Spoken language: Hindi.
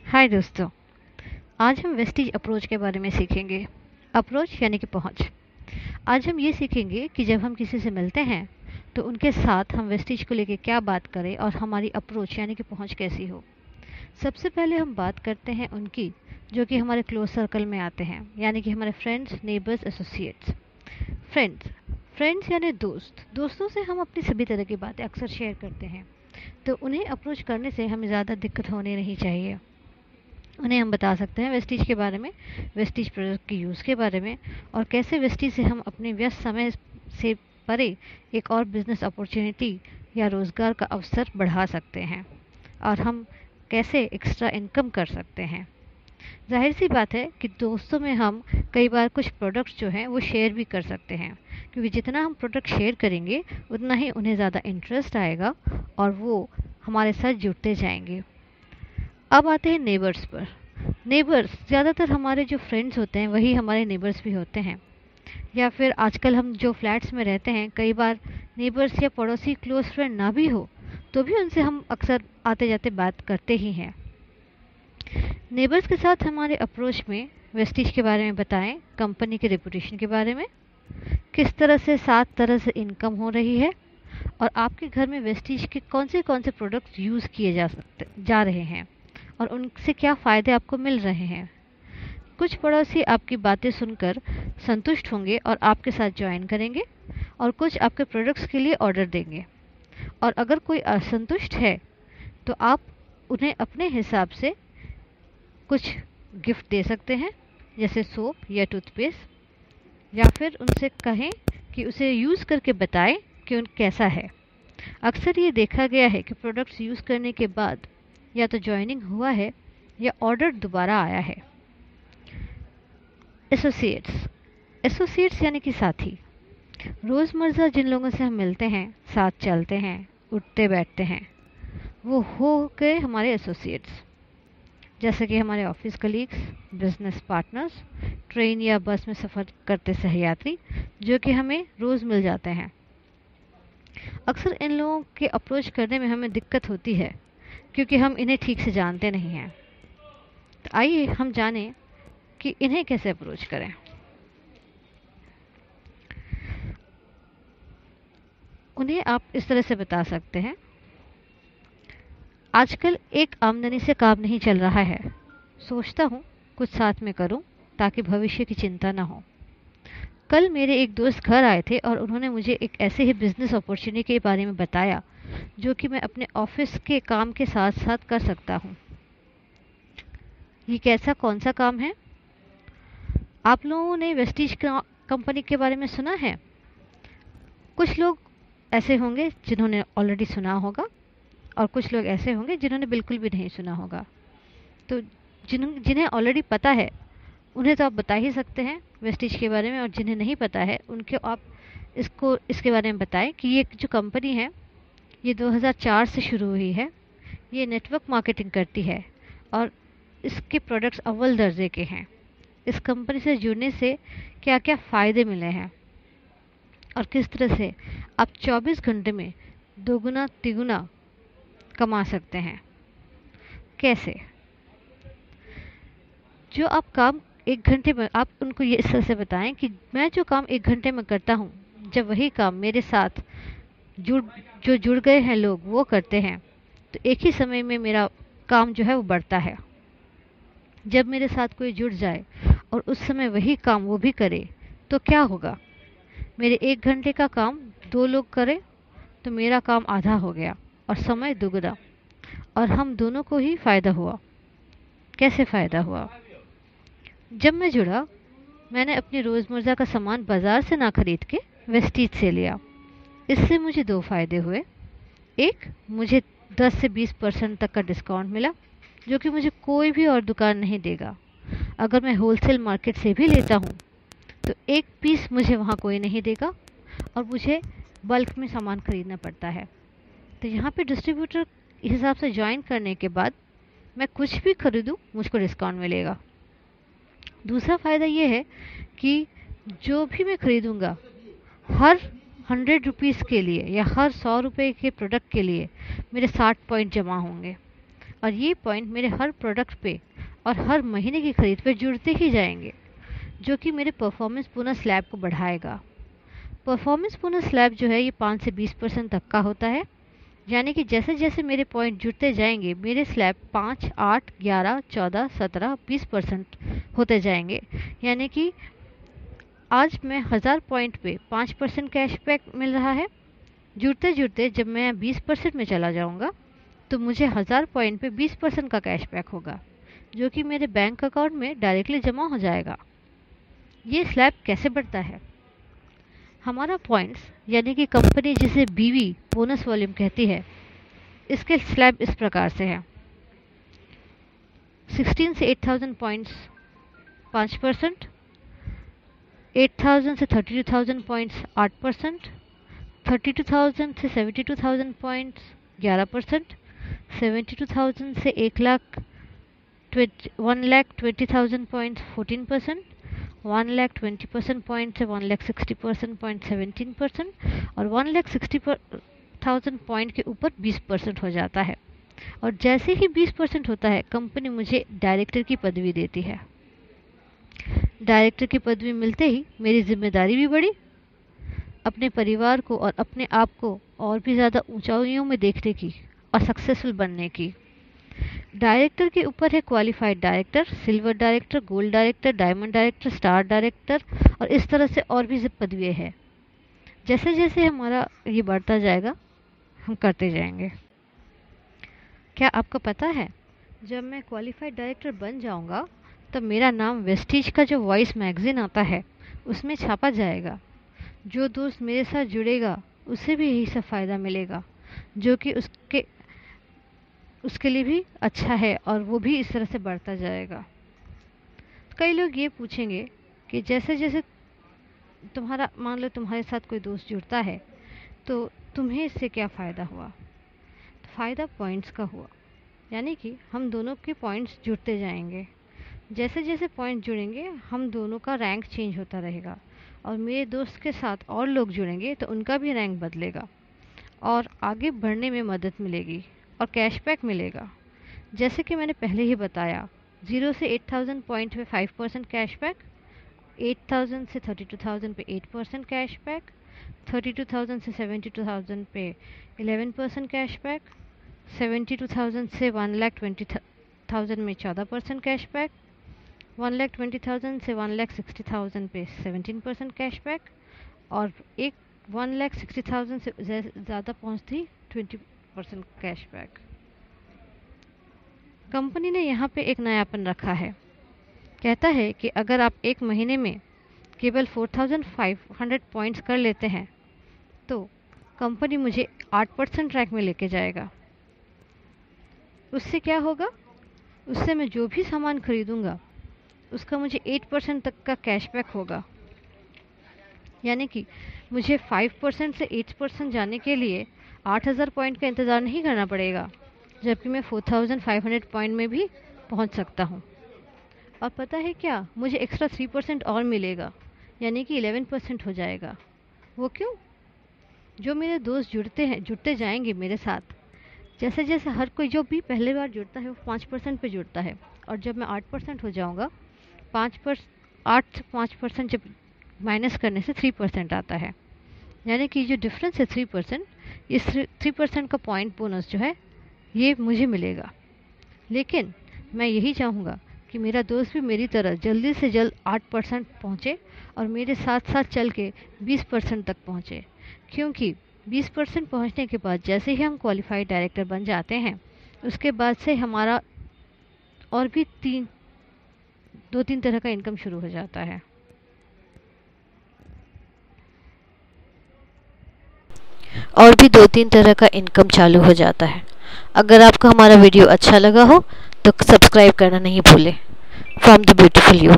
हाय दोस्तों। आज हम वेस्टीज अप्रोच के बारे में सीखेंगे। अप्रोच यानी कि पहुंच। आज हम ये सीखेंगे कि जब हम किसी से मिलते हैं तो उनके साथ हम वेस्टीज को लेके क्या बात करें और हमारी अप्रोच यानी कि पहुंच कैसी हो। सबसे पहले हम बात करते हैं उनकी जो कि हमारे क्लोज सर्कल में आते हैं, यानी कि हमारे friends, neighbours, associates. Friends friends यानी दोस्त। दोस्तों से हम अपनी सभी तरह की बातें अक्सर शेयर करते हैं, तो उन्हें अप्रोच करने से हमें ज़्यादा दिक्कत होनी नहीं चाहिए। उन्हें हम बता सकते हैं वेस्टीज के बारे में, वेस्टीज प्रोडक्ट के यूज़ के बारे में, और कैसे वेस्टीज से हम अपने व्यस्त समय से परे एक और बिजनेस अपॉर्चुनिटी या रोज़गार का अवसर बढ़ा सकते हैं, और हम कैसे एक्स्ट्रा इनकम कर सकते हैं। जाहिर सी बात है कि दोस्तों में हम कई बार कुछ प्रोडक्ट्स जो हैं वो शेयर भी कर सकते हैं, क्योंकि जितना हम प्रोडक्ट शेयर करेंगे उतना ही उन्हें ज़्यादा इंटरेस्ट आएगा और वो हमारे साथ जुड़ते जाएंगे। अब आते हैं नेबर्स पर। नेबर्स ज़्यादातर हमारे जो फ्रेंड्स होते हैं वही हमारे नेबर्स भी होते हैं, या फिर आजकल हम जो फ्लैट्स में रहते हैं कई बार नेबर्स या पड़ोसी क्लोज फ्रेंड ना भी हो तो भी उनसे हम अक्सर आते जाते बात करते ही हैं। नेबर्स के साथ हमारे अप्रोच में वेस्टीज के बारे में बताएं, कंपनी के रेपुटेशन के बारे में, किस तरह से 7 तरह से इनकम हो रही है, और आपके घर में वेस्टीज के कौन से प्रोडक्ट्स यूज़ किए जा रहे हैं और उनसे क्या फ़ायदे आपको मिल रहे हैं। कुछ पड़ोसी आपकी बातें सुनकर संतुष्ट होंगे और आपके साथ ज्वाइन करेंगे, और कुछ आपके प्रोडक्ट्स के लिए ऑर्डर देंगे। और अगर कोई असंतुष्ट है तो आप उन्हें अपने हिसाब से कुछ गिफ्ट दे सकते हैं, जैसे सोप या टूथपेस्ट, या फिर उनसे कहें कि उसे यूज़ करके बताएं कि उन कैसा है। अक्सर ये देखा गया है कि प्रोडक्ट्स यूज़ करने के बाद या तो जॉइनिंग हुआ है या ऑर्डर दोबारा आया है। एसोसिएट्स एसोसिएट्स यानी कि साथी। रोज़मर्रा जिन लोगों से हम मिलते हैं, साथ चलते हैं, उठते बैठते हैं, वो हो गए हमारे एसोसिएट्स। जैसे कि हमारे office colleagues, business partners, train या बस में सफ़र करते सहयात्री जो कि हमें रोज़ मिल जाते हैं। अक्सर इन लोगों के अप्रोच करने में हमें दिक्कत होती है क्योंकि हम इन्हें ठीक से जानते नहीं हैं। तो आइए हम जानें कि इन्हें कैसे अप्रोच करें। उन्हें आप इस तरह से बता सकते हैं, आजकल एक आमदनी से काम नहीं चल रहा है, सोचता हूँ कुछ साथ में करूँ ताकि भविष्य की चिंता ना हो। कल मेरे एक दोस्त घर आए थे और उन्होंने मुझे एक ऐसे ही बिजनेस अपॉर्चुनिटी के बारे में बताया जो कि मैं अपने ऑफिस के काम के साथ साथ कर सकता हूँ। ये कैसा कौन सा काम है? आप लोगों ने वेस्टीज कंपनी के बारे में सुना है? कुछ लोग ऐसे होंगे जिन्होंने ऑलरेडी सुना होगा, और कुछ लोग ऐसे होंगे जिन्होंने बिल्कुल भी नहीं सुना होगा। तो जिन्हें ऑलरेडी पता है उन्हें तो आप बता ही सकते हैं वेस्टीज के बारे में, और जिन्हें नहीं पता है उनके आप इसके बारे में बताएं कि ये जो कंपनी है ये 2004 से शुरू हुई है। ये नेटवर्क मार्केटिंग करती है और इसके प्रोडक्ट्स अव्वल दर्जे के हैं। इस कंपनी से जुड़ने से क्या क्या फ़ायदे मिले हैं और किस तरह से आप 24 घंटे में दोगुना तिगुना कमा सकते हैं। कैसे? जो आप काम 1 घंटे में, आप उनको ये इस तरह से बताएं कि मैं जो काम 1 घंटे में करता हूँ, जब वही काम मेरे साथ जुड़ जो जुड़ गए हैं लोग वो करते हैं तो एक ही समय में मेरा काम जो है वो बढ़ता है। जब मेरे साथ कोई जुड़ जाए और उस समय वही काम वो भी करे तो क्या होगा? मेरे 1 घंटे का काम 2 लोग करें तो मेरा काम आधा हो गया और समय दुगना, और हम दोनों को ही फ़ायदा हुआ। कैसे फ़ायदा हुआ? जब मैं जुड़ा, मैंने अपनी रोज़मर्रा का सामान बाज़ार से ना खरीद के वेस्टीज से लिया। इससे मुझे 2 फ़ायदे हुए। एक, मुझे 10 से 20% तक का डिस्काउंट मिला जो कि मुझे कोई भी और दुकान नहीं देगा। अगर मैं होलसेल मार्केट से भी लेता हूँ तो एक पीस मुझे वहाँ कोई नहीं देगा और मुझे बल्क में सामान खरीदना पड़ता है। तो यहाँ पे डिस्ट्रीब्यूटर हिसाब से ज्वाइन करने के बाद मैं कुछ भी खरीदूँ मुझको डिस्काउंट मिलेगा। दूसरा फ़ायदा ये है कि जो भी मैं खरीदूँगा हर 100 रुपीज़ के लिए या हर 100 रुपये के प्रोडक्ट के लिए मेरे 60 पॉइंट जमा होंगे, और ये पॉइंट मेरे हर प्रोडक्ट पे और हर महीने की खरीद पे जुड़ते ही जाएंगे, जो कि मेरे परफॉर्मेंस बोनस स्लैब को बढ़ाएगा। परफॉर्मेंस बोनस स्लैब जो है ये 5 से 20% तक का होता है, यानी कि जैसे जैसे मेरे पॉइंट जुड़ते जाएंगे मेरे स्लैब 5, 8, 11, 14, 17, 20% होते जाएंगे। यानी कि आज मैं 1000 पॉइंट पे 5% कैशबैक मिल रहा है, जुड़ते जुड़ते जब मैं 20% में चला जाऊंगा तो मुझे 1000 पॉइंट पे 20% का कैशबैक होगा, जो कि मेरे बैंक अकाउंट में डायरेक्टली जमा हो जाएगा। ये स्लैब कैसे बढ़ता है? हमारा पॉइंट्स यानी कि कंपनी जिसे बीवी बोनस वॉल्यूम कहती है, इसके स्लैब इस प्रकार से है। 16 से 8000 पॉइंट्स 5%, 8000 से 32000 पॉइंट्स 8%, 32000 से 72000 पॉइंट्स 11%, 72000 से 1,20,000 पॉइंट्स 14%, 1,20,000 पॉइंट से 1,60,000 पॉइंट 17% और 1,60,000 पॉइंट के ऊपर 20% हो जाता है। और जैसे ही 20% होता है कंपनी मुझे डायरेक्टर की पदवी देती है। डायरेक्टर की पदवी मिलते ही मेरी जिम्मेदारी भी बढ़ी, अपने परिवार को और अपने आप को और भी ज़्यादा ऊंचाइयों में देखने की और सक्सेसफुल बनने की। डायरेक्टर के ऊपर है qualified director, silver director, gold director, diamond director, star director और इस तरह से और भी पदवियाँ हैं। जैसे जैसे हमारा ये बढ़ता जाएगा हम करते जाएंगे। क्या आपको पता है जब मैं क्वालिफाइड डायरेक्टर बन जाऊंगा तब मेरा नाम वेस्टीज का जो वॉइस मैगजीन आता है उसमें छापा जाएगा। जो दोस्त मेरे साथ जुड़ेगा उसे भी यही सब फ़ायदा मिलेगा, जो कि उसके लिए भी अच्छा है और वो भी इस तरह से बढ़ता जाएगा। कई लोग ये पूछेंगे कि जैसे जैसे तुम्हारा मान लो तुम्हारे साथ कोई दोस्त जुड़ता है तो तुम्हें इससे क्या फ़ायदा हुआ? तो फ़ायदा पॉइंट्स का हुआ, यानी कि हम दोनों के पॉइंट्स जुड़ते जाएंगे। जैसे जैसे पॉइंट जुड़ेंगे हम दोनों का रैंक चेंज होता रहेगा और मेरे दोस्त के साथ और लोग जुड़ेंगे तो उनका भी रैंक बदलेगा और आगे बढ़ने में मदद मिलेगी और कैशबैक मिलेगा। जैसे कि मैंने पहले ही बताया, 0 से 8000 पॉइंट पे 5% कैशबैक, 8000 से 32000 पे 8% कैशबैक, 32000 से 72000 पे 11% कैशबैक, 72000 से 1,20,000 में 14% कैशबैक, 1,20,000 से 1,60,000 पे 17% कैशबैक और 1,60,000 से ज़्यादा पहुंचती 20% कैशबैक। कंपनी ने यहाँ पे एक नयापन रखा है। कहता है कि अगर आप एक महीने में केवल 4,500 पॉइंट्स कर लेते हैं तो कंपनी मुझे 8% रैंक में लेके जाएगा। उससे क्या होगा? उससे मैं जो भी सामान खरीदूंगा उसका मुझे 8% तक का कैशबैक होगा। यानी कि मुझे 5% से 8% जाने के लिए 8000 पॉइंट का इंतज़ार नहीं करना पड़ेगा, जबकि मैं 4500 पॉइंट में भी पहुंच सकता हूं। और पता है क्या, मुझे एक्स्ट्रा 3% और मिलेगा, यानी कि 11% हो जाएगा। वो क्यों? जो मेरे दोस्त जुड़ते जाएंगे मेरे साथ, जैसे जैसे हर कोई जो भी पहले बार जुड़ता है वो 5% पे जुड़ता है और जब मैं 8% हो जाऊंगा 8 से 5% जब माइनस करने से 3% आता है। यानी कि जो डिफरेंस है 3%, इस 3% का पॉइंट बोनस जो है ये मुझे मिलेगा। लेकिन मैं यही चाहूँगा कि मेरा दोस्त भी मेरी तरह जल्दी से जल्द 8% पहुँचे और मेरे साथ साथ चल के 20% तक पहुँचे, क्योंकि 20% पहुँचने के बाद जैसे ही हम क्वालिफाइड डायरेक्टर बन जाते हैं उसके बाद से हमारा और भी 2-3 तरह का इनकम शुरू हो जाता है। और भी 2-3 तरह का इनकम चालू हो जाता है। अगर आपको हमारा वीडियो अच्छा लगा हो तो सब्सक्राइब करना नहीं भूलें। From the beautiful you.